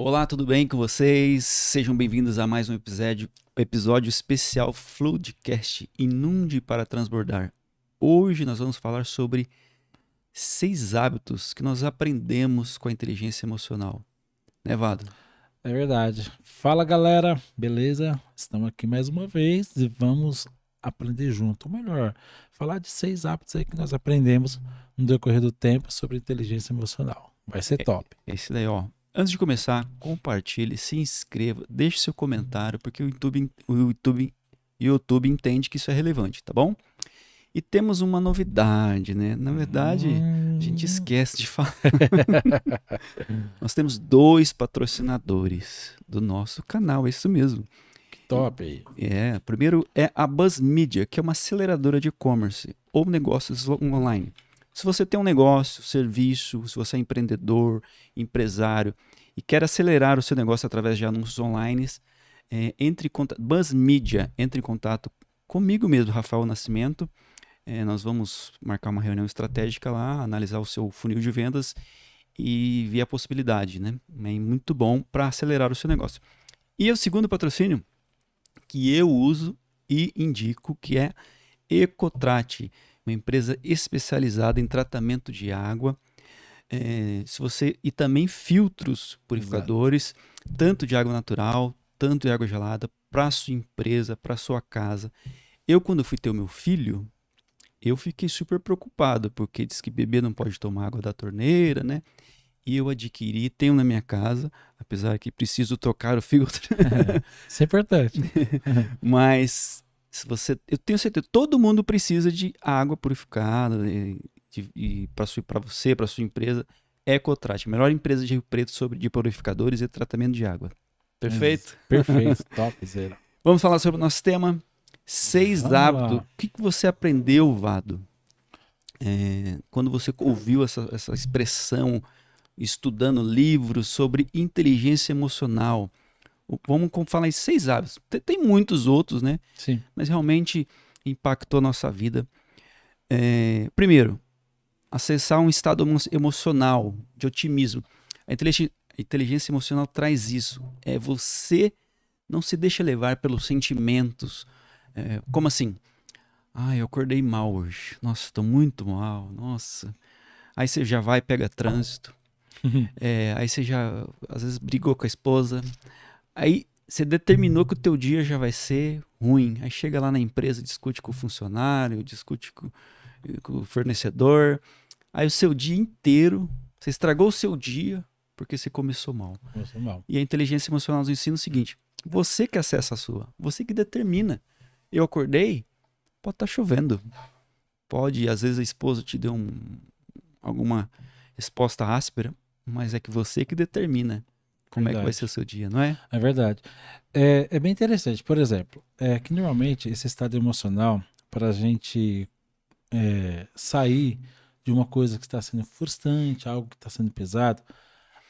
Olá, tudo bem com vocês? Sejam bem-vindos a mais um episódio especial Floodcast Inunde para Transbordar. Hoje nós vamos falar sobre 6 hábitos que nós aprendemos com a inteligência emocional. Né, Vado? É verdade. Fala, galera, beleza? Estamos aqui mais uma vez e vamos aprender junto. Ou melhor, falar de 6 hábitos aí que nós aprendemos no decorrer do tempo sobre inteligência emocional. Vai ser top. Esse daí, ó. Antes de começar, compartilhe, se inscreva, deixe seu comentário, porque o YouTube entende que isso é relevante, tá bom? E temos uma novidade, né? Na verdade, a gente esquece de falar. Nós temos 2 patrocinadores do nosso canal, é isso mesmo. Que top aí. Primeiro é a Buzz Media, que é uma aceleradora de e-commerce ou negócios online. Se você tem um negócio, serviço, se você é empreendedor, empresário e quer acelerar o seu negócio através de anúncios online, Buzz Media, entre em contato comigo mesmo, Rafael Nascimento. Nós vamos marcar uma reunião estratégica lá, analisar o seu funil de vendas e ver a possibilidade, né? É muito bom para acelerar o seu negócio. E o segundo patrocínio que eu uso e indico, que é Ecotrate, uma empresa especializada em tratamento de água, e também filtros purificadores, tanto de água natural, tanto de água gelada, para sua empresa, para sua casa. Eu, quando fui ter o meu filho, eu fiquei super preocupado, porque diz que bebê não pode tomar água da torneira, né? E eu adquiri, tenho na minha casa, apesar que preciso trocar o filtro. Isso é importante. Mas eu tenho certeza, todo mundo precisa de água purificada e para você, para sua empresa, Ecotrate, a melhor empresa de Rio Preto de purificadores e tratamento de água. Perfeito? Perfeito, top, zero. Vamos falar sobre o nosso tema, 6 hábitos. O que você aprendeu, Vado? Quando você ouviu essa expressão, estudando livros sobre inteligência emocional. Vamos falar em 6 hábitos. Tem muitos outros, né? Sim. Mas realmente impactou a nossa vida. Primeiro, acessar um estado emocional de otimismo. A inteligência emocional traz isso. Você não se deixa levar pelos sentimentos. Como assim? Eu acordei mal hoje. Nossa, estou muito mal. Nossa. Aí você já vai e pega trânsito. Aí você já, às vezes, brigou com a esposa. Aí você determinou que o teu dia já vai ser ruim. Aí chega lá na empresa, discute com o funcionário, discute com o fornecedor. Aí o seu dia inteiro, você estragou o seu dia porque você começou mal. E a inteligência emocional nos ensina o seguinte: você que acessa a sua, você que determina. Eu acordei, pode estar chovendo. Pode, às vezes a esposa te deu alguma resposta áspera, mas é que você que determina como é que vai ser o seu dia, não é? É verdade. É bem interessante. Por exemplo, que normalmente esse estado emocional, para a gente sair de uma coisa que está sendo frustrante, algo que está sendo pesado,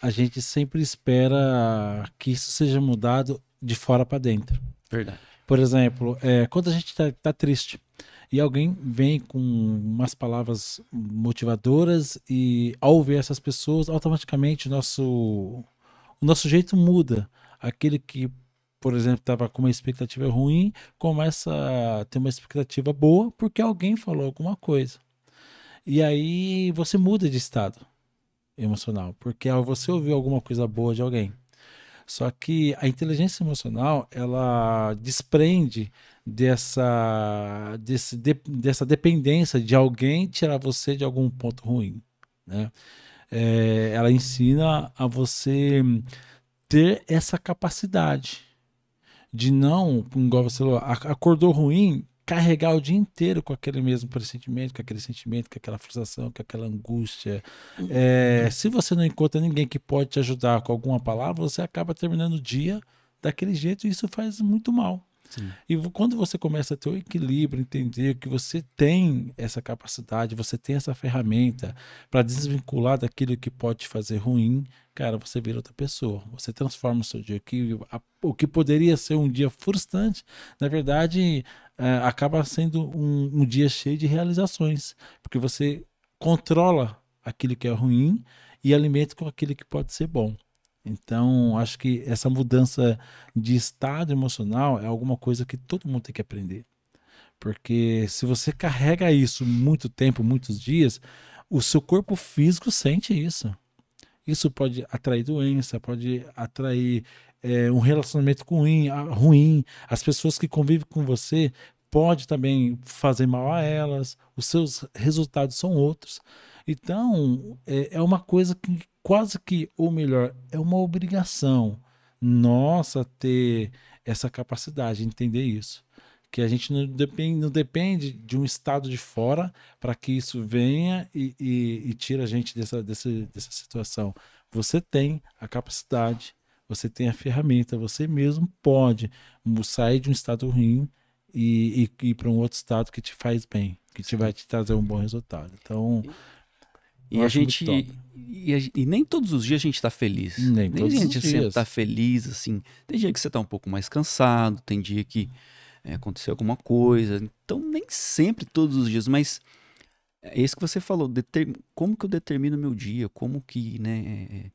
a gente sempre espera que isso seja mudado de fora para dentro. Verdade. Por exemplo, quando a gente está triste e alguém vem com umas palavras motivadoras e ao ouvir essas pessoas, automaticamente o nosso jeito muda. Aquele que, por exemplo, estava com uma expectativa ruim, começa a ter uma expectativa boa porque alguém falou alguma coisa. E aí você muda de estado emocional, porque ao você ouvir alguma coisa boa de alguém. Só que a inteligência emocional, ela desprende dessa dependência de alguém tirar você de algum ponto ruim, né? Ela ensina a você ter essa capacidade de não, igual você falou, acordou ruim, carregar o dia inteiro com aquele mesmo pressentimento, com aquele sentimento, com aquela frustração, com aquela angústia. Se você não encontra ninguém que pode te ajudar com alguma palavra, você acaba terminando o dia daquele jeito e isso faz muito mal. Sim. E quando você começa a ter o equilíbrio, entender que você tem essa capacidade, você tem essa ferramenta para desvincular daquilo que pode te fazer ruim, cara, você vira outra pessoa. Você transforma o seu dia. O que poderia ser um dia frustrante, na verdade, acaba sendo um dia cheio de realizações, porque você controla aquilo que é ruim e alimenta com aquilo que pode ser bom. Então, acho que essa mudança de estado emocional é alguma coisa que todo mundo tem que aprender. Porque se você carrega isso muito tempo, muitos dias, o seu corpo físico sente isso. Isso pode atrair doença, pode atrair um relacionamento ruim. As pessoas que convivem com você pode também fazer mal a elas. Os seus resultados são outros. Então, é uma coisa que quase que, ou melhor, é uma obrigação nossa ter essa capacidade, entender isso. Que a gente não depende de um estado de fora para que isso venha e tire a gente dessa situação. Você tem a capacidade, você tem a ferramenta, você mesmo pode sair de um estado ruim e ir para um outro estado que te faz bem, que vai te trazer um bom resultado. Então, E a gente. E nem todos os dias a gente tá feliz. Nem todos a gente os sempre dias. tá feliz, assim. Tem dia que você tá um pouco mais cansado, tem dia que aconteceu alguma coisa. Então, nem sempre todos os dias, mas é isso que você falou. Como que eu determino o meu dia? Como que, né?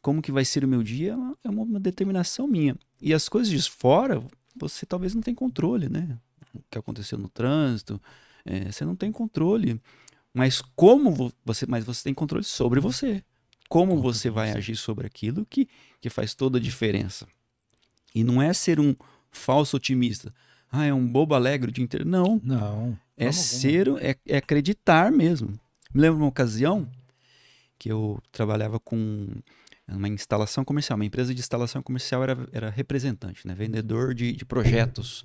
Como que vai ser o meu dia? É uma determinação minha. E as coisas de fora, você talvez não tenha controle, né? O que aconteceu no trânsito, você não tem controle. Mas mas você tem controle sobre você. Como você vai agir sobre aquilo que faz toda a diferença. E não é ser um falso otimista. É um bobo alegre o dia inteiro. Não. Não. É acreditar mesmo. Me lembro de uma ocasião que eu trabalhava com uma instalação comercial. Uma empresa de instalação comercial era representante, né? Vendedor de projetos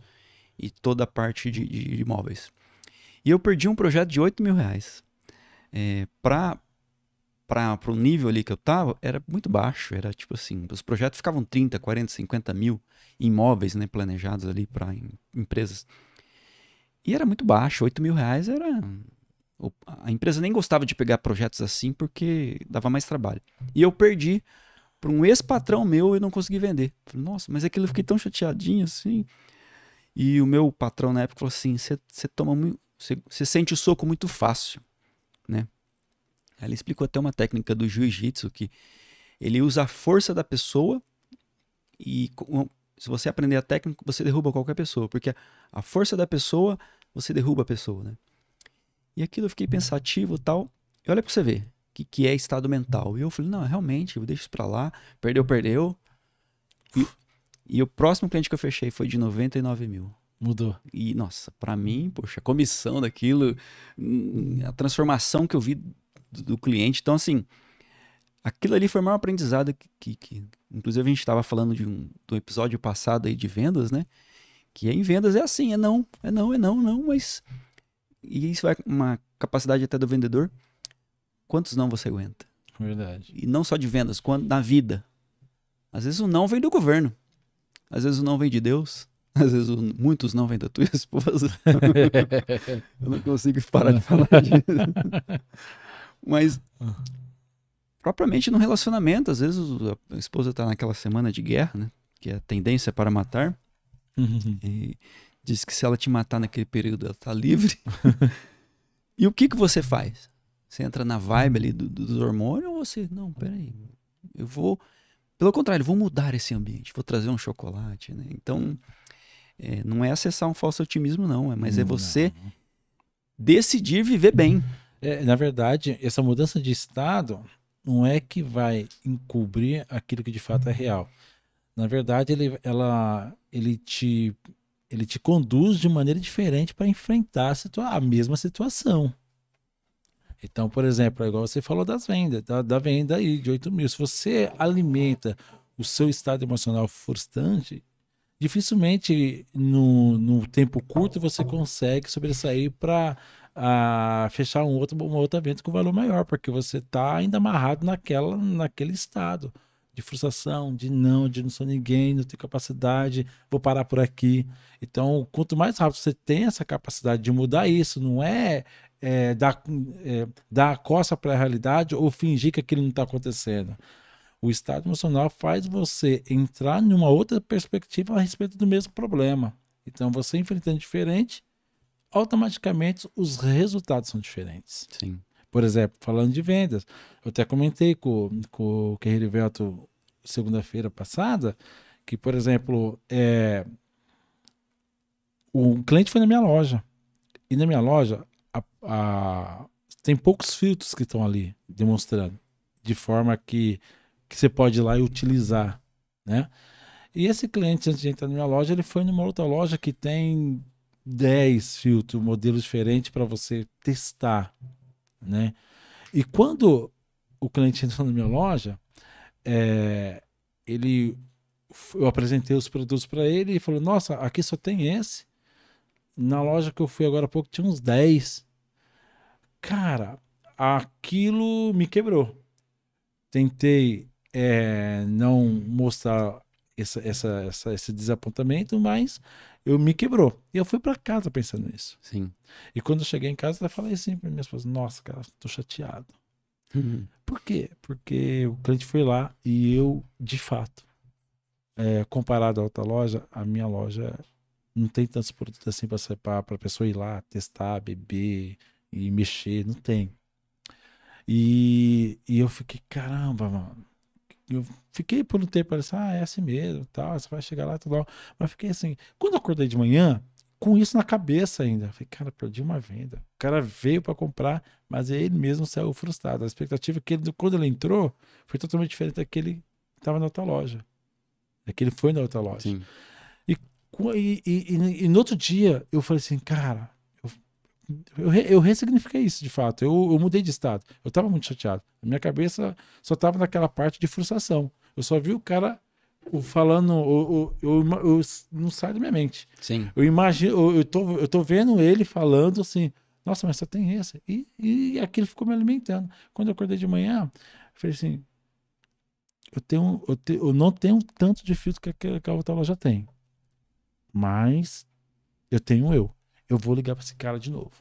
e toda a parte de imóveis. E eu perdi um projeto de R$8.000. Para o nível ali que eu tava, era muito baixo. Era tipo assim, os projetos ficavam 30, 40, 50 mil imóveis, né, planejados ali para empresas. E era muito baixo, R$8.000 era... A empresa nem gostava de pegar projetos assim porque dava mais trabalho. E eu perdi para um ex-patrão meu e não consegui vender. Falei, nossa, mas aquilo eu fiquei tão chateadinho assim. E o meu patrão na época falou assim, você sente o soco muito fácil, né? Ele explicou até uma técnica do jiu-jitsu que ele usa a força da pessoa e se você aprender a técnica, você derruba qualquer pessoa, porque a força da pessoa, você derruba a pessoa, né? E aquilo eu fiquei pensativo e tal. E olha pra você ver o que é estado mental. E eu falei, não, realmente, eu deixo isso pra lá. Perdeu. E o próximo cliente que eu fechei foi de 99 mil. Mudou. E, nossa, pra mim, poxa, a comissão daquilo, a transformação que eu vi do cliente. Então, assim, aquilo ali foi o maior aprendizado que inclusive a gente estava falando do episódio passado aí de vendas, né? Que em vendas é assim, é não, mas... E isso vai uma capacidade até do vendedor. Quantos não você aguenta? Verdade. E não só de vendas, quanto na vida. Às vezes o não vem do governo. Às vezes o não vem de Deus. Às vezes muitos não vêm da tua esposa. Eu não consigo parar de falar disso. Mas, propriamente no relacionamento, às vezes a esposa está naquela semana de guerra, né? Que é a tendência para matar. E diz que se ela te matar naquele período, ela tá livre. E o que você faz? Você entra na vibe ali dos hormônios ou você... Não, peraí. Eu vou... Pelo contrário, eu vou mudar esse ambiente. Vou trazer um chocolate, né? Então, não é acessar um falso otimismo, não. Mas é você decidir viver bem. Na verdade, essa mudança de estado não é que vai encobrir aquilo que de fato é real. Na verdade, ele te conduz de maneira diferente para enfrentar a mesma situação. Então, por exemplo, igual você falou das vendas, da venda aí de 8 mil. Se você alimenta o seu estado emocional frustrante, dificilmente no tempo curto você consegue sobressair para fechar uma outra venda com valor maior, porque você está ainda amarrado naquele estado de frustração, de não sou ninguém, não tenho capacidade, vou parar por aqui. Então, quanto mais rápido você tem essa capacidade de mudar isso, não é dar a costa para a realidade ou fingir que aquilo não está acontecendo. O estado emocional faz você entrar numa outra perspectiva a respeito do mesmo problema. Então, você enfrentando diferente, automaticamente os resultados são diferentes. Sim. Por exemplo, falando de vendas, eu até comentei com o Guerreiro Velto segunda-feira passada, que, por exemplo, o cliente foi na minha loja. E na minha loja, tem poucos filtros que estão ali demonstrando. De forma que você pode ir lá e utilizar, né? E esse cliente, antes de entrar na minha loja, ele foi numa outra loja que tem 10 filtros, modelos diferentes para você testar, né? E quando o cliente entrou na minha loja, eu apresentei os produtos para ele e falou: nossa, aqui só tem esse. Na loja que eu fui agora há pouco tinha uns 10. Cara, aquilo me quebrou. Tentei não mostrar esse desapontamento, mas eu me quebrou. E eu fui para casa pensando nisso. Sim. E quando eu cheguei em casa, eu falei assim para minha esposa: nossa, cara, tô chateado. Por quê? Porque o cliente foi lá e eu, de fato, comparado à outra loja, a minha loja não tem tantos produtos assim para a pessoa ir lá, testar, beber e mexer, não tem. E eu fiquei, caramba, mano. Eu fiquei por um tempo, parecia, é assim mesmo, tal, você vai chegar lá, tudo. Mas fiquei assim, quando eu acordei de manhã, com isso na cabeça ainda, falei, cara, perdi uma venda. O cara veio para comprar, mas ele mesmo saiu frustrado. A expectativa que ele, quando ele entrou, foi totalmente diferente daquele que estava na outra loja. Daquele foi na outra loja. Sim. E no outro dia, eu falei assim, cara, eu ressignifiquei isso de fato. Eu mudei de estado. Eu estava muito chateado. A minha cabeça só estava naquela parte de frustração. Eu só vi o cara falando, eu não sai da minha mente. Sim. Eu imagino, eu tô vendo ele falando assim, nossa, mas só tem esse. E aquilo ficou me alimentando. Quando eu acordei de manhã, eu falei assim, eu não tenho tanto de filtro que a outra loja tem. Mas eu tenho eu. Eu vou ligar para esse cara de novo.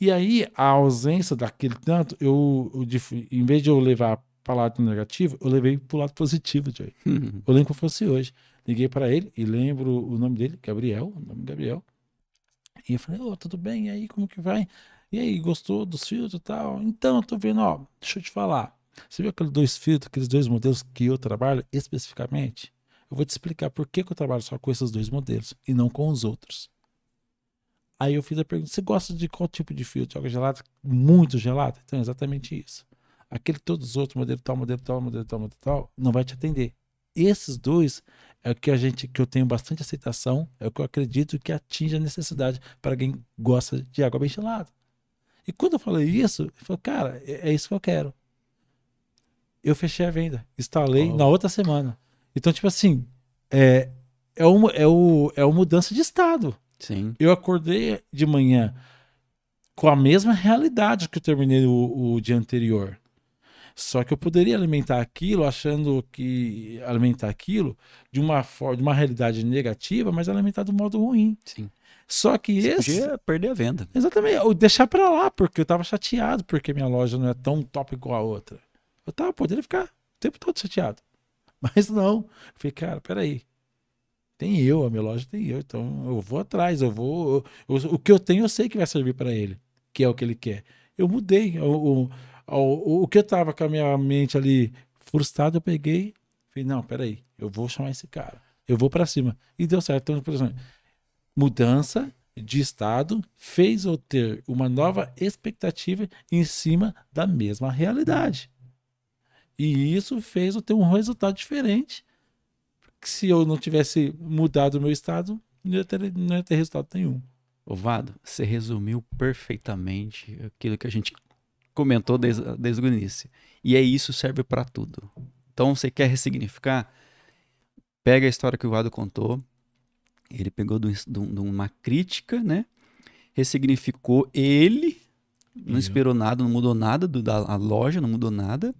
E aí, a ausência daquele tanto, em vez de eu levar para o lado negativo, eu levei para o lado positivo, Joey. Eu lembro que fosse hoje. Liguei para ele e lembro o nome dele, Gabriel, o nome Gabriel. E eu falei, tudo bem? E aí, como que vai? E aí, gostou dos filtros e tal? Então, eu tô vendo, deixa eu te falar. Você viu aqueles 2 filtros, aqueles 2 modelos que eu trabalho especificamente? Eu vou te explicar por que eu trabalho só com esses 2 modelos e não com os outros. Aí eu fiz a pergunta, você gosta de qual tipo de filtro? Água gelada? Muito gelada? Então é exatamente isso. Aquele todos os outros, modelo tal, modelo tal, modelo tal, modelo tal, não vai te atender. Esses 2 é o que eu tenho bastante aceitação, é o que eu acredito que atinge a necessidade para quem gosta de água bem gelada. E quando eu falei isso, eu falei, cara, é isso que eu quero. Eu fechei a venda, instalei na outra semana. Então, tipo assim, é uma mudança de estado. Sim. Eu acordei de manhã com a mesma realidade que eu terminei o dia anterior. Só que eu poderia alimentar aquilo achando que alimentar aquilo de uma realidade negativa, mas alimentar do modo ruim. Sim. Só que Você podia perder a venda. Exatamente, eu deixar pra lá, porque eu tava chateado, porque minha loja não é tão top igual a outra. Eu poderia ficar o tempo todo chateado. Mas não. Eu falei, cara, peraí. A minha loja tem eu, então eu vou atrás, o que eu tenho eu sei que vai servir para ele, que é o que ele quer. Eu mudei, o que eu tava com a minha mente ali frustrado, eu peguei, falei, não, peraí, eu vou chamar esse cara, eu vou para cima, e deu certo. Então, por exemplo, mudança de estado fez eu ter uma nova expectativa em cima da mesma realidade, e isso fez eu ter um resultado diferente. Que se eu não tivesse mudado o meu estado, não ia ter resultado nenhum. Vado, você resumiu perfeitamente aquilo que a gente comentou desde o início. E isso serve para tudo. Então, você quer ressignificar? Pega a história que o Vado contou. Ele pegou de uma crítica, né? Ressignificou ele, não esperou nada, não mudou nada da loja, não mudou nada.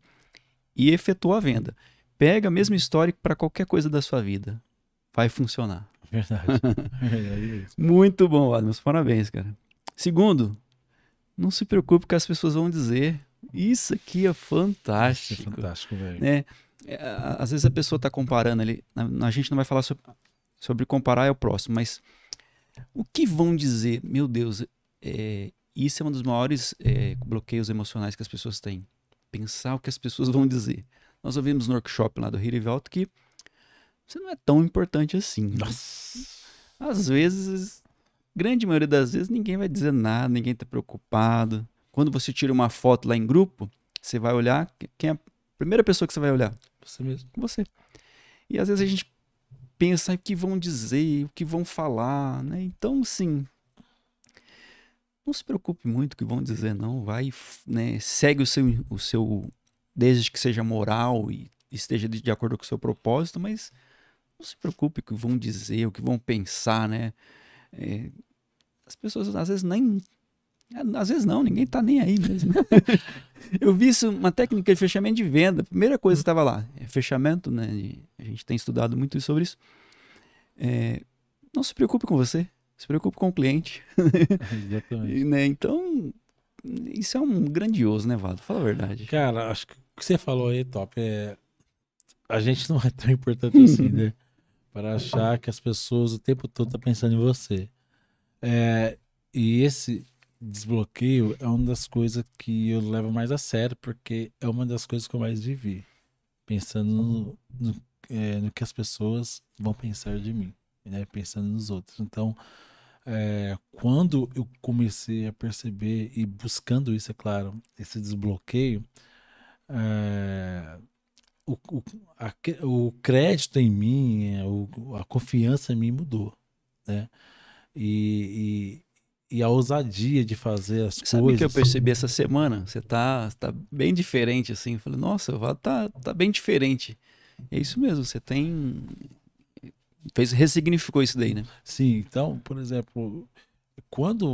E efetuou a venda. Pega a mesma história para qualquer coisa da sua vida. Vai funcionar. Verdade. Muito bom, Vado. Meus parabéns, cara. Segundo, não se preocupe que as pessoas vão dizer. Isso aqui é fantástico. Isso é fantástico, velho. Né? Às vezes a pessoa está comparando ali. A gente não vai falar sobre comparar é o próximo, mas o que vão dizer? Meu Deus, isso é um dos maiores bloqueios emocionais que as pessoas têm. Pensar o que as pessoas vão dizer. Nós ouvimos no workshop lá do Rierivelto que você não é tão importante assim. Né? Às vezes, grande maioria das vezes, ninguém vai dizer nada, ninguém tá preocupado. Quando você tira uma foto lá em grupo, você vai olhar, quem é a primeira pessoa que você vai olhar? Você mesmo. Você. E às vezes a gente pensa o que vão dizer, o que vão falar, né? Então, sim, não se preocupe muito com o que vão dizer, não. Vai, né? Segue o seu, desde que seja moral e esteja de acordo com o seu propósito, mas não se preocupe com o que vão dizer, o que vão pensar, né? As pessoas às vezes nem... Às vezes não, ninguém tá nem aí mesmo. Eu vi isso, uma técnica de fechamento de venda. A primeira coisa que estava lá, fechamento, né? A gente tem estudado muito sobre isso. Não se preocupe com você, se preocupe com o cliente. Exatamente. Né? Então, isso é um grandioso, né, Vado? Fala a verdade. Cara, acho que o que você falou aí, top, a gente não é tão importante assim, né? Para achar que as pessoas o tempo todo estão pensando em você. E esse desbloqueio é uma das coisas que eu levo mais a sério, porque é uma das coisas que eu mais vivi. Pensando no que as pessoas vão pensar de mim, né? Pensando nos outros. Então, quando eu comecei a perceber e buscando isso, é claro, esse desbloqueio, o, o, o crédito em mim, a confiança em mim mudou, né? E a ousadia de fazer as Sabe o que eu coisas. percebi essa semana? Você tá bem diferente, assim. Eu falei, nossa, o Vado tá bem diferente. É isso mesmo, você ressignificou isso daí, né? Sim, então, por exemplo, quando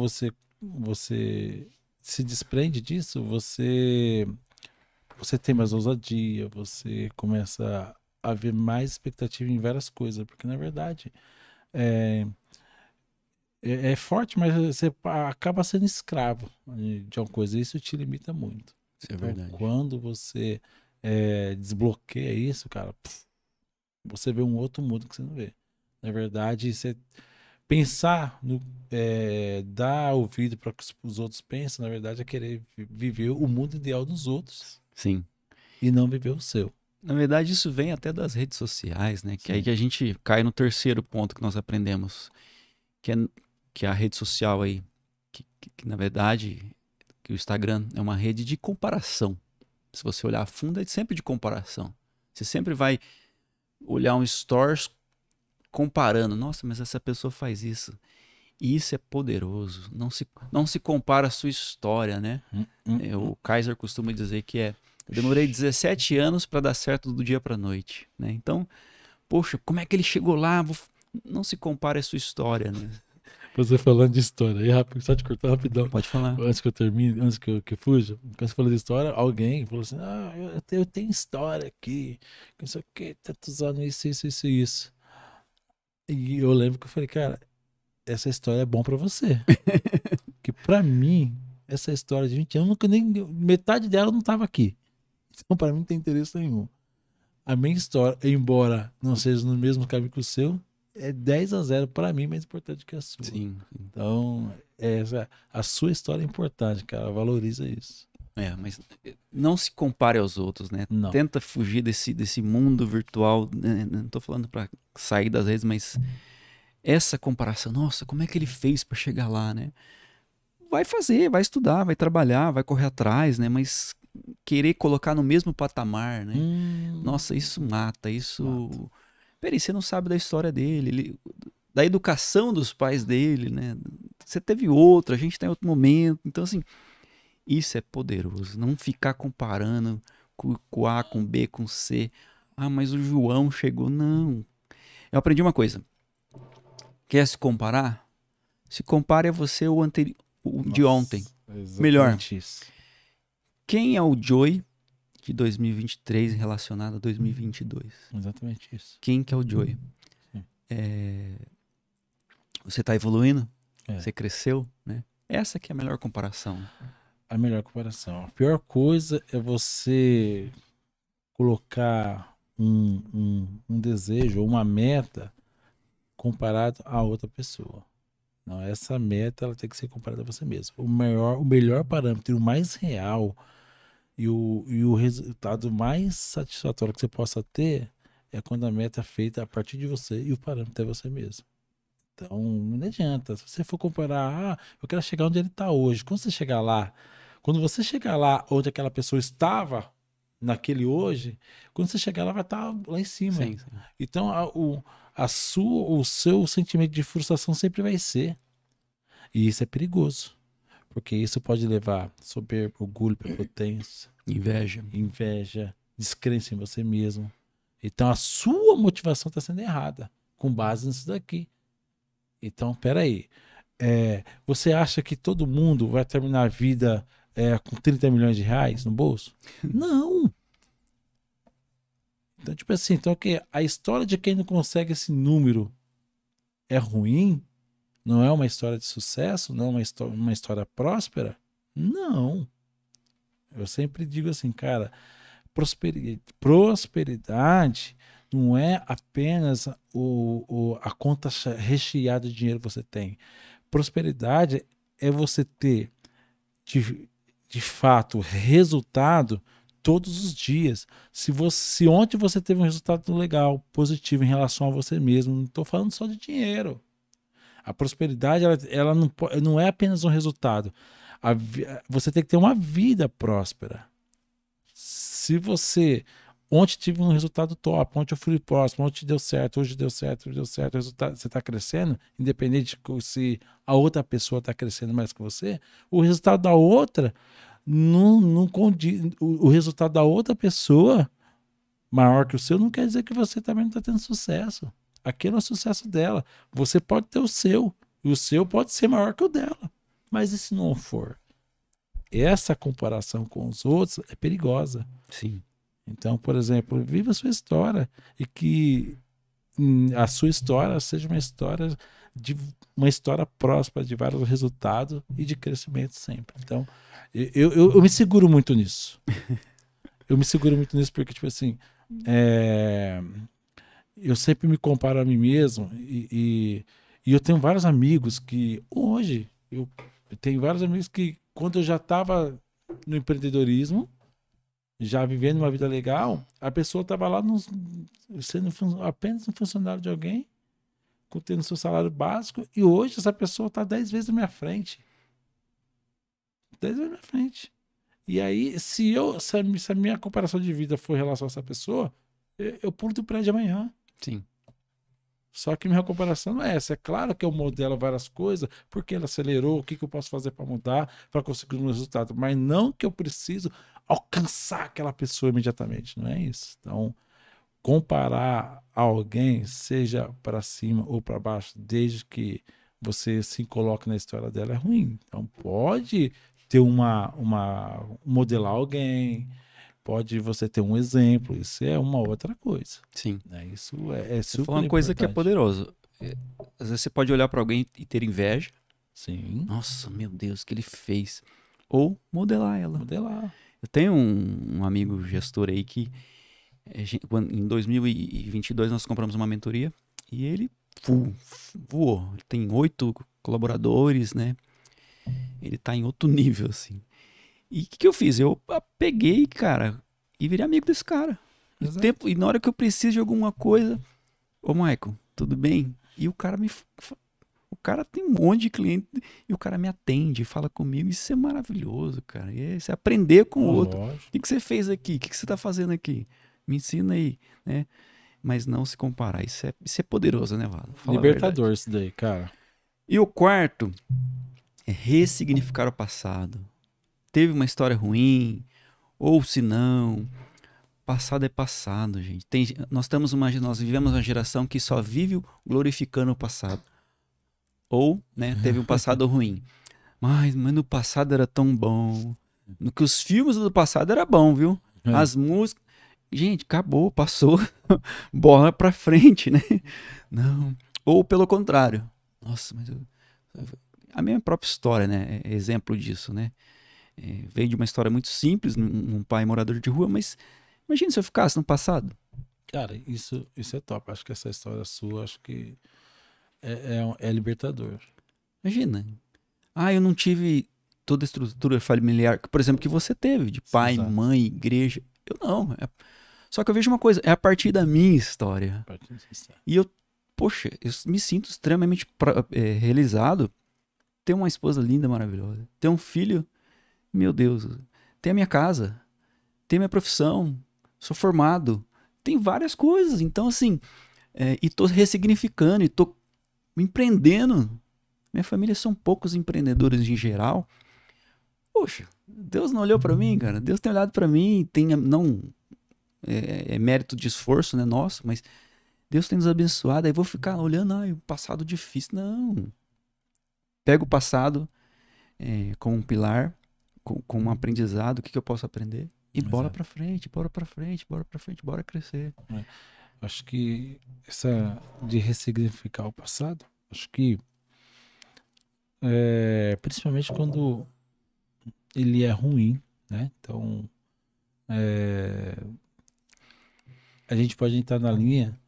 você se desprende disso, você tem mais ousadia, você começa a ver mais expectativa em várias coisas, porque na verdade é, é forte, mas você acaba sendo escravo de uma coisa, e isso te limita muito. Isso é Então, verdade. quando você desbloqueia isso, cara, você vê um outro mundo que você não vê. Na verdade, você pensar no dar ouvido para que os outros pensam, na verdade, é querer viver o mundo ideal dos outros Sim. e não viver o seu. Na verdade, isso vem até das redes sociais, né? Que é aí Sim. que a gente cai no terceiro ponto que nós aprendemos, que é a rede social aí, que na verdade, que o Instagram é uma rede de comparação. Se você olhar a fundo, é sempre de comparação. Você sempre vai olhar um stories comparando. Nossa, mas essa pessoa faz isso. E isso é poderoso. Não se compara a sua história, né? O Kaiser costuma dizer que eu demorei 17 anos para dar certo do dia para noite, né? Então, poxa, como é que ele chegou lá? Não se compara a sua história, né? Você falando de história, aí rápido, só te cortar rapidão, Pode falar. antes que eu termine, antes que eu fuja. Quando você falou de história, alguém falou assim: ah, eu tenho história aqui, que não sei o que, tá usando isso. E eu lembro que eu falei, cara, essa história é bom pra você. Que pra mim, essa história de 20 anos, metade dela não tava aqui. Então, pra mim, não tem interesse nenhum. A minha história, embora não seja no mesmo caminho que o seu, é 10-0 para mim, mais importante que a sua. Sim. Então, a sua história é importante, cara. Valoriza isso. Mas não se compare aos outros, né? Não. Tenta fugir desse mundo virtual, né? Não tô falando para sair das redes, mas essa comparação, nossa, como é que ele fez para chegar lá, né? Vai fazer, vai estudar, vai trabalhar, vai correr atrás, né? Mas querer colocar no mesmo patamar, né? Nossa, isso mata, isso... Peraí, você não sabe da história dele, da educação dos pais dele, né? Você teve outra, a gente tá em outro momento. Então, assim, isso é poderoso. Não ficar comparando com A, com B, com C. Ah, mas o João chegou. Não. Eu aprendi uma coisa. Quer se comparar? Se compare a você o de ontem. Melhor. Isso. Quem é o Joey de 2023 relacionado a 2022? Exatamente isso. Quem que é o Joey? Você está evoluindo? Você cresceu, né? Essa que é a melhor comparação. A melhor comparação. A pior coisa é você colocar um desejo ou uma meta comparado a outra pessoa. Não, essa meta ela tem que ser comparada a você mesmo. O melhor parâmetro, o mais real E o resultado mais satisfatório que você possa ter é quando a meta é feita a partir de você e o parâmetro é você mesmo. Então, não adianta. Se você for comparar, eu quero chegar onde ele está hoje. Quando você chegar lá onde aquela pessoa estava, naquele hoje, quando você chegar lá, vai estar lá em cima. Sim, sim. Então, o seu sentimento de frustração sempre vai ser. E isso é perigoso. Porque isso pode levar soberba, orgulho, prepotência, inveja, descrença em você mesmo. Então, a sua motivação está sendo errada, com base nisso daqui. Então, peraí. Você acha que todo mundo vai terminar a vida com 30 milhões de reais no bolso? Não! Então, tipo assim, então, a história de quem não consegue esse número é ruim? Não é uma história de sucesso? Não é uma história próspera? Não. Eu sempre digo assim, cara, prosperidade não é apenas a conta recheada de dinheiro que você tem. Prosperidade é você ter, de fato, resultado todos os dias. Se ontem você teve um resultado legal, positivo em relação a você mesmo, não estou falando só de dinheiro. A prosperidade, ela não é apenas um resultado. Você tem que ter uma vida próspera. Se você ontem tive um resultado top, ontem eu fui próximo, ontem deu certo, hoje deu certo, o resultado, você está crescendo, independente de se a outra pessoa está crescendo mais que você, o resultado da outra não condiz. O resultado da outra pessoa maior que o seu não quer dizer que você também não está tendo sucesso. Aquele é o sucesso dela. Você pode ter o seu, e o seu pode ser maior que o dela. Mas e se não for? Essa comparação com os outros é perigosa. Sim. Então, por exemplo, viva a sua história e que a sua história seja uma história próspera de vários resultados e de crescimento sempre. Então, eu me seguro muito nisso. Eu me seguro muito nisso porque, tipo assim, eu sempre me comparo a mim mesmo e eu tenho vários amigos que hoje, eu tenho vários amigos que quando eu já estava no empreendedorismo, já vivendo uma vida legal, a pessoa estava lá sendo apenas um funcionário de alguém, tendo seu salário básico, e hoje essa pessoa está 10 vezes na minha frente. 10 vezes na minha frente. E aí, se a minha comparação de vida for em relação a essa pessoa, eu pulo do prédio amanhã. Sim. Só que minha comparação não é essa. É claro que eu modelo várias coisas, porque ela acelerou, o que eu posso fazer para mudar, para conseguir um resultado. Mas não que eu preciso alcançar aquela pessoa imediatamente. Não é isso. Então, comparar alguém, seja para cima ou para baixo, desde que você se coloque na história dela, é ruim. Então, pode ter modelar alguém, pode você ter um exemplo, isso é uma outra coisa. Sim. Né? Isso é Você super falou uma coisa que é importante. poderosa. Às vezes você pode olhar para alguém e ter inveja. Sim. Nossa, meu Deus, o que ele fez. Ou modelar ela. Modelar. Eu tenho um amigo gestor aí que em 2022 nós compramos uma mentoria e ele voou. Ele tem 8 colaboradores, né? Ele tá em outro nível, assim. E o que eu fiz? Eu peguei, cara, e virei amigo desse cara. E na hora que eu preciso de alguma coisa, ô Michael, tudo bem? E o cara o cara tem um monte de cliente e o cara me atende, fala comigo. Isso é maravilhoso, cara. E você aprender com o outro. Lógico. O que você fez aqui? O que você tá fazendo aqui? Me ensina aí, né? Mas não se comparar. Isso é poderoso, né, Valo? Libertador isso daí, cara. E o quarto é ressignificar o passado. Teve uma história ruim, ou se não, passado é passado, gente. Nós vivemos uma geração que só vive glorificando o passado. Ou, né, teve um passado ruim. Mas no passado era tão bom. No que os filmes do passado era bom, viu? As músicas. Gente, acabou, passou. Bola pra frente, né? Não. Ou pelo contrário. Nossa, mas a minha própria história, né? É exemplo disso, né? Veio de uma história muito simples, num pai morador de rua, mas imagina se eu ficasse no passado. Cara, isso é top. Acho que essa história sua, acho que é libertador. Imagina. Eu não tive toda a estrutura familiar, por exemplo, que você teve, de pai, Exato. mãe, igreja. Eu não. Só que eu vejo uma coisa, é a partir da minha história. E eu, poxa, eu me sinto extremamente realizado ter uma esposa linda, maravilhosa. Ter um filho, meu Deus. Ter a minha casa. Ter minha profissão. Sou formado. Tem várias coisas. Então, assim, e tô ressignificando, e tô empreendendo. Minha família são poucos empreendedores em geral. Poxa, Deus não olhou pra mim, cara. Deus tem olhado pra mim. Tem, não é mérito de esforço, né? Nossa, mas Deus tem nos abençoado. Aí vou ficar olhando, o passado difícil. Não. Pega o passado como um pilar, com um aprendizado. O que eu posso aprender? E bora pra frente, bora pra frente, bora pra frente, bora crescer. Acho que essa de ressignificar o passado, acho que principalmente quando ele é ruim, né? Então, a gente pode entrar na linha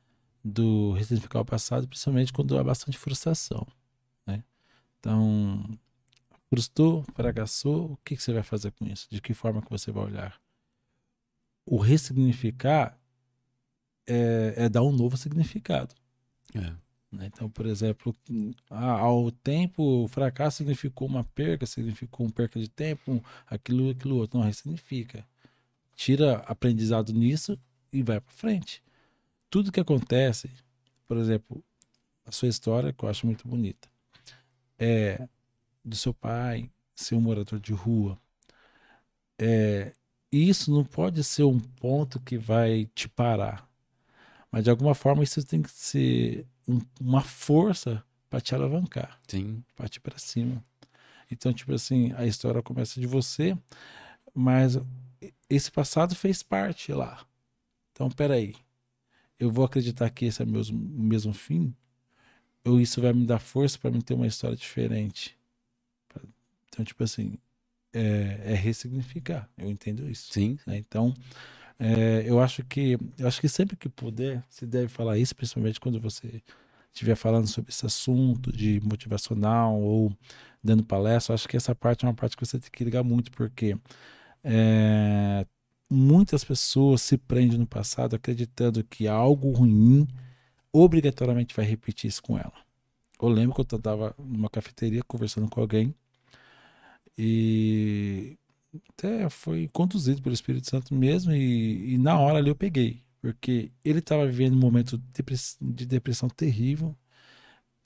do ressignificar o passado, principalmente quando há bastante frustração, né? Então, frustrou, fracassou, o que você vai fazer com isso? De que forma que você vai olhar? O ressignificar é dar um novo significado. Né? Então, por exemplo, ao tempo, o fracasso significou uma perca, significou uma perca de tempo, aquilo outro. Não, ressignifica. Tira aprendizado nisso e vai para frente. Tudo que acontece, por exemplo, a sua história, que eu acho muito bonita, é do seu pai ser um morador de rua. Isso não pode ser um ponto que vai te parar. Mas de alguma forma isso tem que ser uma força para te alavancar. Sim. Para te para cima. Então, tipo assim, a história começa de você, mas esse passado fez parte lá. Então, peraí. Eu vou acreditar que esse é o mesmo fim? Ou isso vai me dar força para mim ter uma história diferente? Então, tipo assim, é ressignificar. Eu entendo isso. Sim. Né? Então, eu acho que sempre que puder, se deve falar isso, principalmente quando você estiver falando sobre esse assunto de motivacional ou dando palestra. Eu acho que essa parte é uma parte que você tem que ligar muito, porque muitas pessoas se prendem no passado acreditando que algo ruim obrigatoriamente vai repetir isso com ela. Eu lembro que eu estava numa cafeteria conversando com alguém e até foi conduzido pelo Espírito Santo mesmo, e na hora ali eu peguei, porque ele estava vivendo um momento de depressão terrível,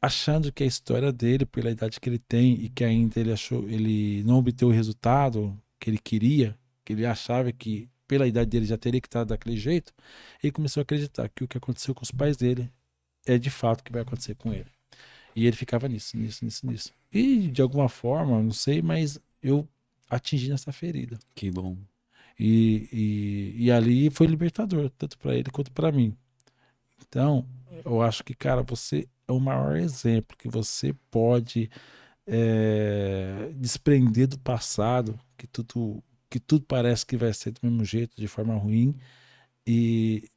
achando que a história dele, pela idade que ele tem e que ainda ele não obteve o resultado que ele queria, que ele achava que pela idade dele já teria que estar daquele jeito, ele começou a acreditar que o que aconteceu com os pais dele é de fato o que vai acontecer com ele. E ele ficava nisso. E de alguma forma, não sei, mas eu atingi nessa ferida. Que bom. E ali foi libertador, tanto para ele quanto para mim. Então, eu acho que, cara, você é o maior exemplo que você pode desprender do passado, que tudo parece que vai ser do mesmo jeito, de forma ruim, e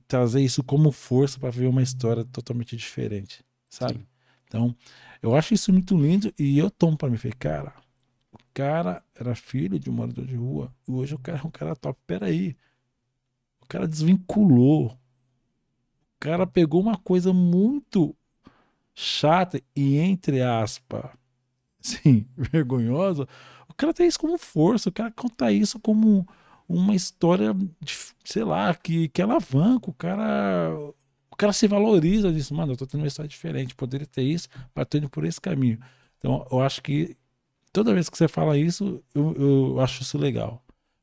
trazer isso como força para ver uma história totalmente diferente, sabe? Sim. Então, eu acho isso muito lindo e eu tomo para mim, falei, cara, o cara era filho de um morador de rua, e hoje o cara é um cara top. Peraí, o cara desvinculou, o cara pegou uma coisa muito chata e, entre aspas, assim, vergonhosa, o cara tem isso como força, o cara conta isso como uma história, sei lá, que alavanca, o cara se valoriza disso. Mano, eu tô tendo uma história diferente, poderia ter isso, mas tô indo por esse caminho. Então, eu acho que toda vez que você fala isso, eu acho isso legal,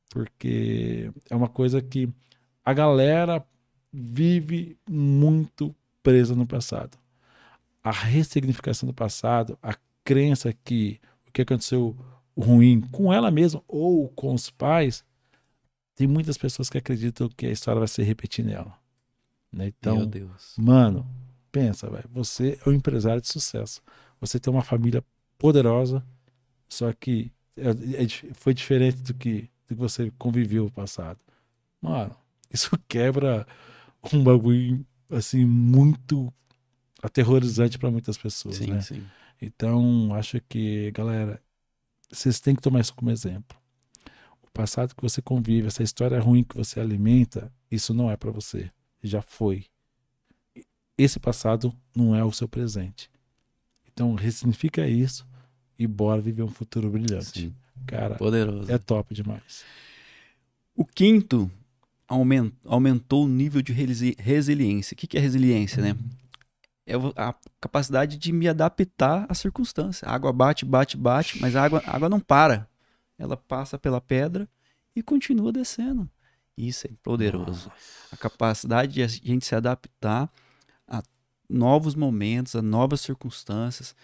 porque é uma coisa que a galera vive muito presa no passado. A ressignificação do passado, a crença que o que aconteceu ruim com ela mesma ou com os pais, tem muitas pessoas que acreditam que a história vai se repetir nela. Né? Então, meu Deus. Mano, pensa, véio, você é um empresário de sucesso. Você tem uma família poderosa, só que foi diferente do que você conviveu no passado. Mano, isso quebra um bagulho assim muito aterrorizante para muitas pessoas, sim, né? Sim. Então, acho que, galera, vocês têm que tomar isso como exemplo. O passado que você convive, essa história ruim que você alimenta, isso não é para você. Já foi. Esse passado não é o seu presente. Então, ressignifica isso e bora viver um futuro brilhante. Sim. Cara, Poderoso. é top demais. O quinto, aumentou o nível de resiliência. O que é resiliência, né? É a capacidade de me adaptar às circunstâncias. A água bate, bate, bate, mas a água não para. Ela passa pela pedra e continua descendo. Isso é poderoso. A capacidade de a gente se adaptar a novos momentos, a novas circunstâncias.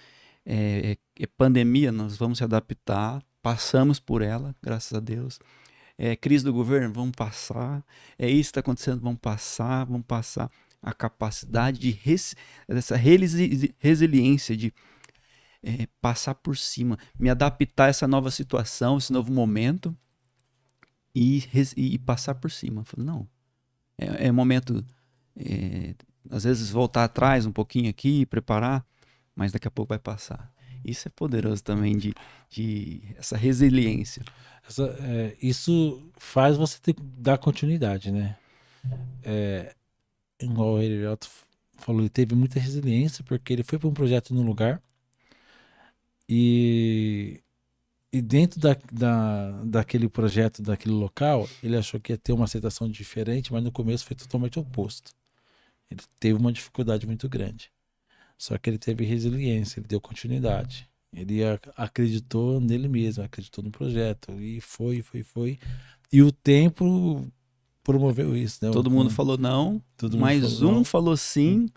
Pandemia, nós vamos se adaptar, passamos por ela, graças a Deus. Crise do governo, vamos passar. Isso que está acontecendo, vamos passar. A capacidade de essa resiliência de passar por cima, me adaptar a essa nova situação, esse novo momento e passar por cima. Eu falei, não, é momento, às vezes voltar atrás um pouquinho aqui, preparar, mas daqui a pouco vai passar. Isso é poderoso também de essa resiliência. Isso faz você dar continuidade, né? Igual o Heriberto falou, ele teve muita resiliência porque ele foi para um projeto num lugar e dentro daquele projeto, daquele local, ele achou que ia ter uma aceitação diferente, mas no começo foi totalmente oposto. Ele teve uma dificuldade muito grande. Só que ele teve resiliência, ele deu continuidade. Ele acreditou nele mesmo, acreditou no projeto. E foi. E o tempo promoveu isso, né? Todo mundo falou não, mas um falou sim,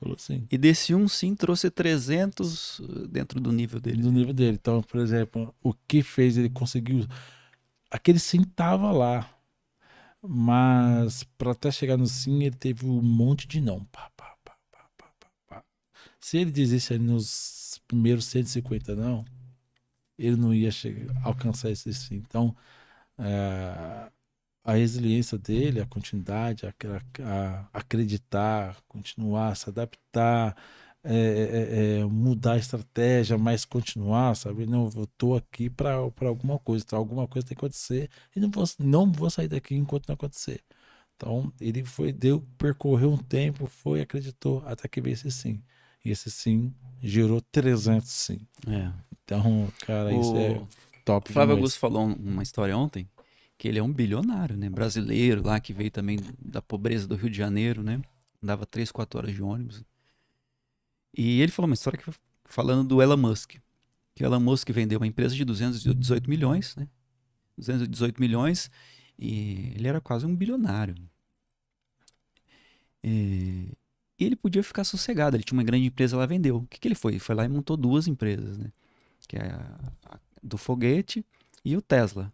e desse um sim trouxe 300 dentro do nível dele. Do nível dele. Então, por exemplo, o que fez ele conseguiu... Aquele sim tava lá, mas para até chegar no sim, ele teve um monte de não. Se ele desiste ali nos primeiros 150 não, ele não ia alcançar esse sim. Então, a resiliência dele, a continuidade, a acreditar, continuar, se adaptar, mudar a estratégia, mas continuar, sabe? Não, eu tô aqui para alguma coisa, então alguma coisa tem que acontecer e não vou sair daqui enquanto não acontecer. Então, ele percorreu um tempo, acreditou, até que veio esse sim. E esse sim gerou 300 sim. Então, cara, isso é top. O Flávio Augusto falou uma história ontem, que ele é um bilionário, né? Brasileiro lá, que veio também da pobreza do Rio de Janeiro, né? Andava 3, 4 horas de ônibus. E ele falou uma história falando do Elon Musk. Que o Elon Musk vendeu uma empresa de 218 milhões, né? 218 milhões e ele era quase um bilionário. E ele podia ficar sossegado, ele tinha uma grande empresa lá, vendeu. O que ele foi? Ele foi lá e montou 2 empresas, né? Que é a do foguete e o Tesla.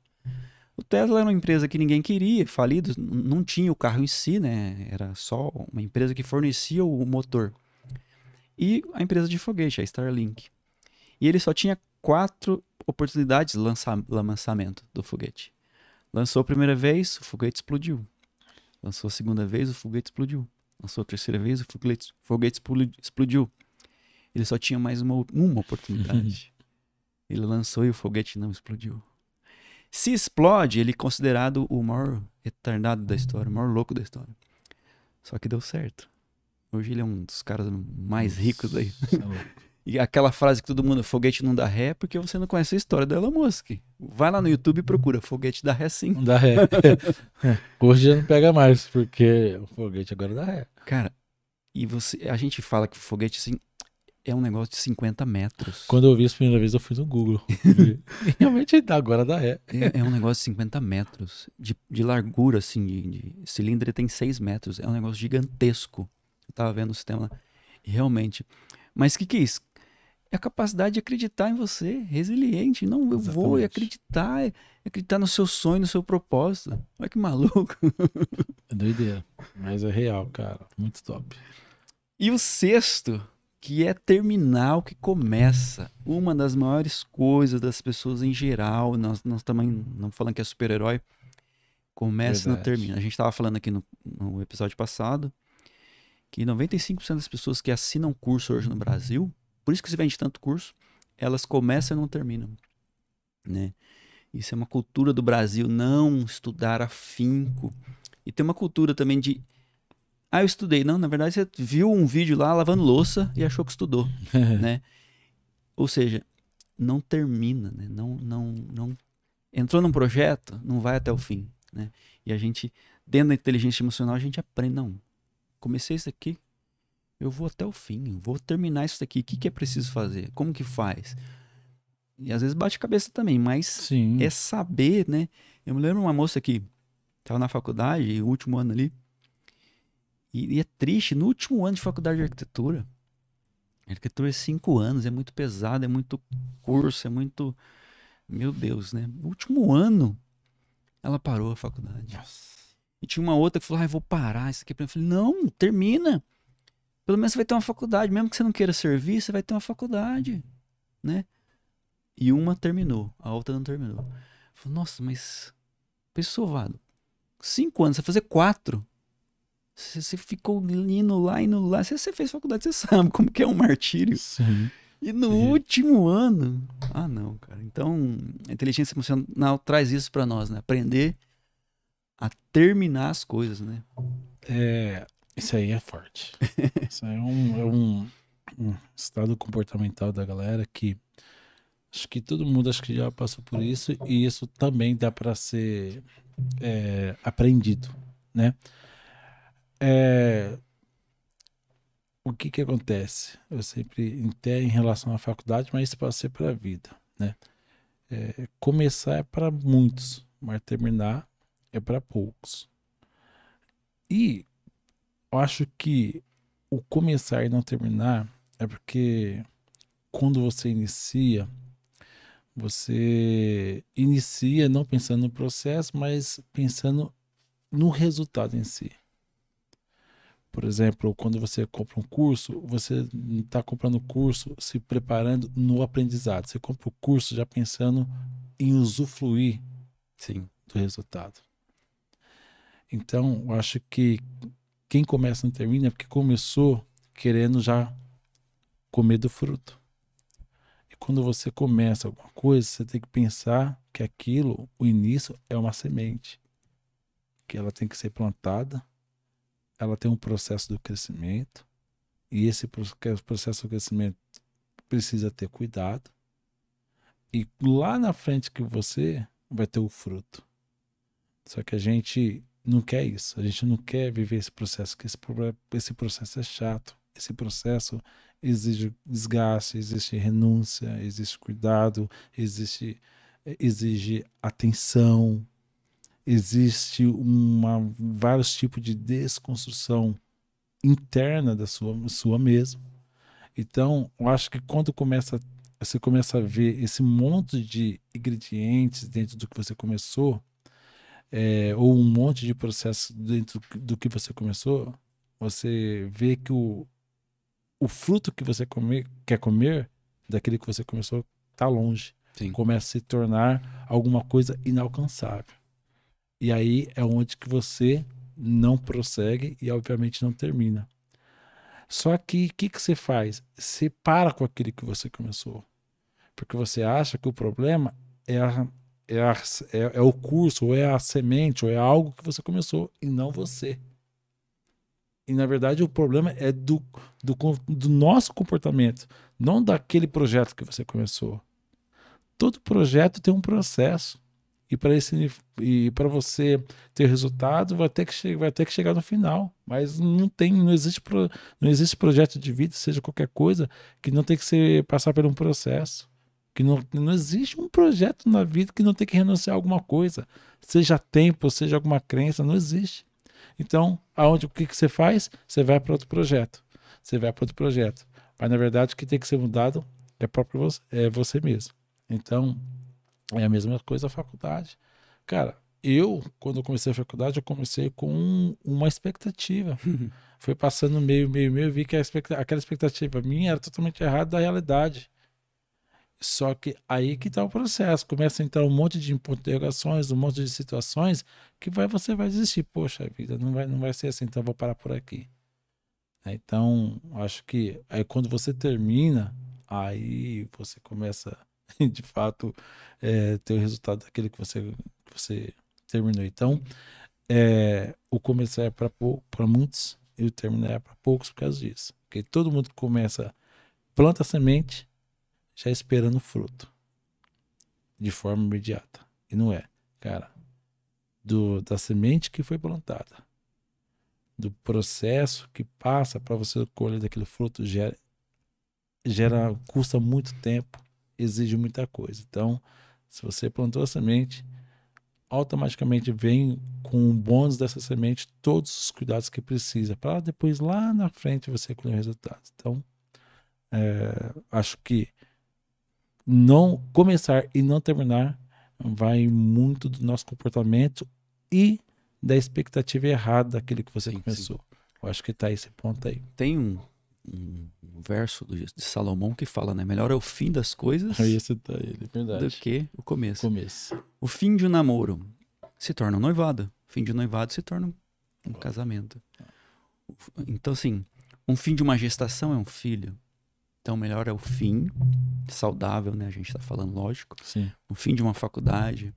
O Tesla era uma empresa que ninguém queria, falido, não tinha o carro em si, né? Era só uma empresa que fornecia o motor. E a empresa de foguete, a Starlink. E ele só tinha 4 oportunidades de lançamento do foguete. Lançou a primeira vez, o foguete explodiu. Lançou a segunda vez, o foguete explodiu. Lançou a terceira vez, o foguete explodiu. Ele só tinha mais uma oportunidade. Ele lançou e o foguete não explodiu. Se explode, ele é considerado o maior retardado da história, o maior louco da história. Só que deu certo. Hoje ele é um dos caras mais ricos aí. E aquela frase que todo mundo, foguete não dá ré, porque você não conhece a história do Elon Musk. Vai lá no YouTube e procura, foguete dá ré sim. Não dá ré. Hoje já não pega mais, porque o foguete agora dá ré. Cara, e a gente fala que o foguete assim, é um negócio de 50 metros. Quando eu vi isso a primeira vez, eu fiz no Google. Realmente agora dá ré. É um negócio de 50 metros de largura, assim, de cilindro, ele tem 6 metros. É um negócio gigantesco. Eu tava vendo o sistema lá. Realmente. Mas o que é isso? É a capacidade de acreditar em você, resiliente. Não, eu vou acreditar no seu sonho, no seu propósito. Olha que maluco. É doideira, mas é real, cara. Muito top. E o sexto, que é terminar o que começa. Uma das maiores coisas das pessoas em geral, nós também não falando que é super-herói, começa e não termina. A gente estava falando aqui no episódio passado que 95% das pessoas que assinam curso hoje no Brasil, por isso que se vende tanto curso, elas começam e não terminam. né? Isso é uma cultura do Brasil, não estudar afinco. E tem uma cultura também de, eu estudei. Não, na verdade você viu um vídeo lá lavando louça e achou que estudou, né? Ou seja, não termina, né? Não entrou num projeto, não vai até o fim, né? E a gente, dentro da inteligência emocional, a gente aprende, não, comecei isso aqui, eu vou até o fim, vou terminar isso daqui, o que é preciso fazer, como que faz? E às vezes bate cabeça também, mas é Sim. saber, né? Eu me lembro uma moça que estava na faculdade, o último ano ali, e é triste, no último ano de faculdade de arquitetura, arquitetura é 5 anos, é muito pesado, é muito curso, é muito, meu Deus, né? No último ano, ela parou a faculdade. Nossa. E tinha uma outra que falou, eu vou parar isso aqui. Eu falei, não, termina. Pelo menos você vai ter uma faculdade. Mesmo que você não queira servir, você vai ter uma faculdade, né? E uma terminou, a outra não terminou. Eu falei, nossa, mas... Pessoa, Vado, 5 anos, você vai fazer 4. Você ficou indo lá. Se você fez faculdade, você sabe como que é um martírio. Sim. E no E último ano... Ah, não, cara. Então, a inteligência emocional traz isso pra nós, né? Aprender a terminar as coisas, né? isso aí é forte. Isso aí é um estado comportamental da galera que acho que todo mundo acho que já passou por isso e isso também dá para ser aprendido, né? É, o que que acontece? Eu sempre, até em relação à faculdade, mas isso pode ser para a vida, né? Começar é para muitos, mas terminar é para poucos. E eu acho que o começar e não terminar é porque quando você inicia não pensando no processo, mas pensando no resultado em si. Por exemplo, quando você compra um curso, você não está comprando o curso se preparando no aprendizado. Você compra o curso já pensando em usufruir Sim. do resultado. Então, eu acho que quem começa não termina é porque começou querendo já comer do fruto. E quando você começa alguma coisa, você tem que pensar que aquilo, o início, é uma semente, que ela tem que ser plantada, ela tem um processo do crescimento, e esse processo do crescimento precisa ter cuidado, e lá na frente que você vai ter o fruto. Só que a gente não quer isso, a gente não quer viver esse processo, que esse processo é chato, esse processo exige desgaste, existe renúncia, existe cuidado, exige atenção, existe vários tipos de desconstrução interna da sua mesmo. Então, eu acho que quando você começa a ver esse monte de ingredientes dentro do que você começou, ou um monte de processo dentro do que você começou, você vê que o fruto que você quer comer daquele que você começou está longe. Sim. Começa a se tornar alguma coisa inalcançável. E aí é onde que você não prossegue e obviamente não termina. Só que o que você faz? Você para com aquele que você começou. Porque você acha que o problema é, é, a, é o curso, ou é a semente, ou é algo que você começou, e não você. E na verdade o problema é do nosso comportamento, não daquele projeto que você começou. Todo projeto tem um processo. E para você ter resultado, vai ter que chegar no final. Mas não existe projeto de vida, seja qualquer coisa, que não tem que passar por um processo. Que não existe um projeto na vida que não tem que renunciar a alguma coisa. Seja tempo, seja alguma crença, não existe. Então, o que você faz? Você vai para outro projeto. Você vai para outro projeto. Mas na verdade o que tem que ser mudado é você mesmo. Então, é a mesma coisa a faculdade. Cara, quando eu comecei a faculdade, eu comecei com uma expectativa. Foi passando meio, vi que aquela expectativa minha era totalmente errada da realidade. Só que aí que tá o processo. Começa a entrar um monte de interrogações, um monte de situações que você vai desistir. Poxa vida, não vai ser assim, então eu vou parar por aqui. Então, acho que aí quando você termina, aí você começa e de fato ter o resultado daquele que você terminou. Então, o começar é para muitos e o terminar é para poucos por causa disso. Porque todo mundo começa, planta a semente já esperando o fruto de forma imediata. E não é, cara, da semente que foi plantada, do processo que passa para você colher daquele fruto custa muito tempo, exige muita coisa. Então, se você plantou a semente, automaticamente vem com o bônus dessa semente todos os cuidados que precisa para depois lá na frente você colher o resultado. Então, acho que não começar e não terminar vai muito do nosso comportamento e da expectativa errada daquele que você começou. Sim. Eu acho que tá esse ponto aí. Tem um verso de Salomão que fala, né? Melhor é o fim das coisas verdade, do que o começo. O fim de um namoro se torna um noivado. O fim de um noivado se torna um casamento. Então, assim, um fim de uma gestação é um filho. Então, melhor é o fim saudável, né? A gente está falando, lógico. Sim. Um fim de uma faculdade,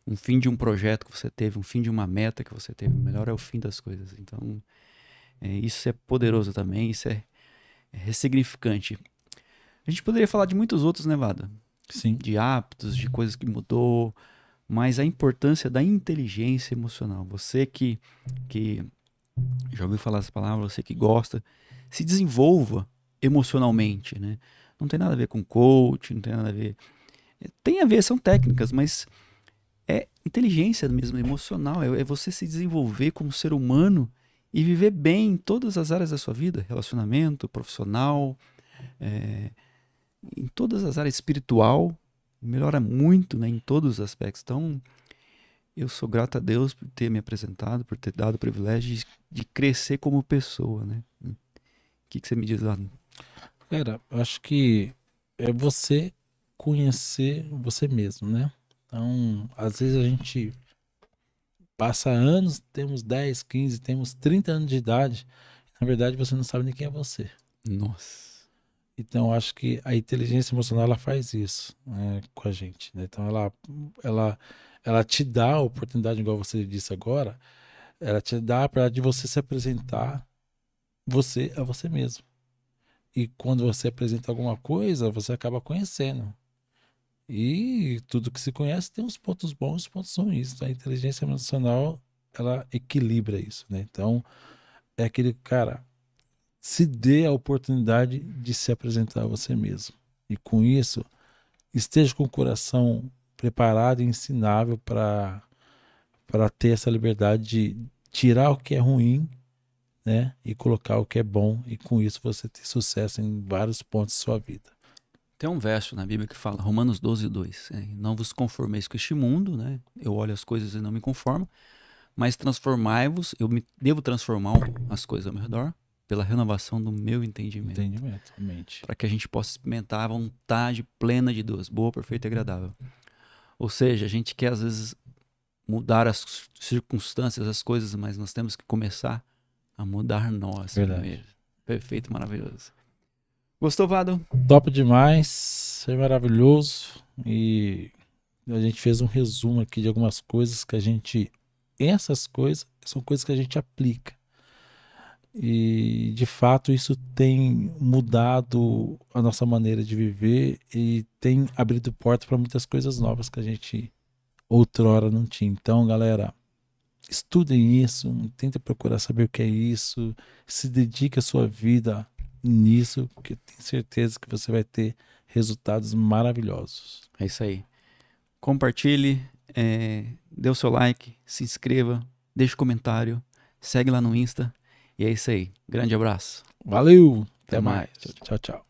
um fim de um projeto que você teve, um fim de uma meta que você teve. Melhor é o fim das coisas. Então, isso é poderoso também, isso é ressignificante. A gente poderia falar de muitos outros, né, Vada? Sim. De hábitos, de coisas que mudou, mas a importância da inteligência emocional. Você que já ouviu falar essa palavra, você que gosta, se desenvolva emocionalmente, né? Não tem nada a ver com coach, não tem nada a ver... Tem a ver, são técnicas, mas é inteligência mesmo, emocional. É você se desenvolver como ser humano e viver bem em todas as áreas da sua vida. Relacionamento, profissional, em todas as áreas, espiritual. Melhora muito, né, em todos os aspectos. Então, eu sou grato a Deus por ter me apresentado, por ter dado o privilégio de crescer como pessoa, né? O que você me diz lá? Cara, eu acho que é você conhecer você mesmo, né? Então, às vezes a gente passa anos, temos 10, 15, temos 30 anos de idade, na verdade você não sabe nem quem é você. Nossa. Então, acho que a inteligência emocional ela faz isso, né, com a gente, né? Então, ela te dá a oportunidade, igual você disse agora, ela te dá para de você se apresentar você a você mesmo. E quando você apresenta alguma coisa, você acaba conhecendo. E tudo que se conhece tem os pontos bons e os pontos ruins. Então, a inteligência emocional, ela equilibra isso, né? Então, é aquele cara, se dê a oportunidade de se apresentar a você mesmo. E com isso, esteja com o coração preparado e ensinável para ter essa liberdade de tirar o que é ruim, né, e colocar o que é bom, e com isso você ter sucesso em vários pontos da sua vida. Tem um verso na Bíblia que fala, Romanos 12:2, não vos conformeis com este mundo, né? Eu olho as coisas e não me conformo, mas transformai-vos, devo transformar as coisas ao meu redor pela renovação do meu entendimento. Para que a gente possa experimentar a vontade plena de Deus, boa, perfeita e agradável. Ou seja, a gente quer às vezes mudar as circunstâncias, as coisas, mas nós temos que começar a mudar nós primeiro. Perfeito, maravilhoso. Gostou, Vado? Top demais, foi maravilhoso. E a gente fez um resumo aqui de algumas coisas que a gente... Essas coisas são coisas que a gente aplica. E, de fato, isso tem mudado a nossa maneira de viver e tem abrido porta para muitas coisas novas que a gente outrora não tinha. Então, galera, estudem isso, tentem procurar saber o que é isso, se dedique a sua vida nisso, porque eu tenho certeza que você vai ter resultados maravilhosos. É isso aí. Compartilhe, dê o seu like, se inscreva, deixe um comentário, segue lá no Insta. E é isso aí. Grande abraço. Valeu. Até mais. Tchau, tchau.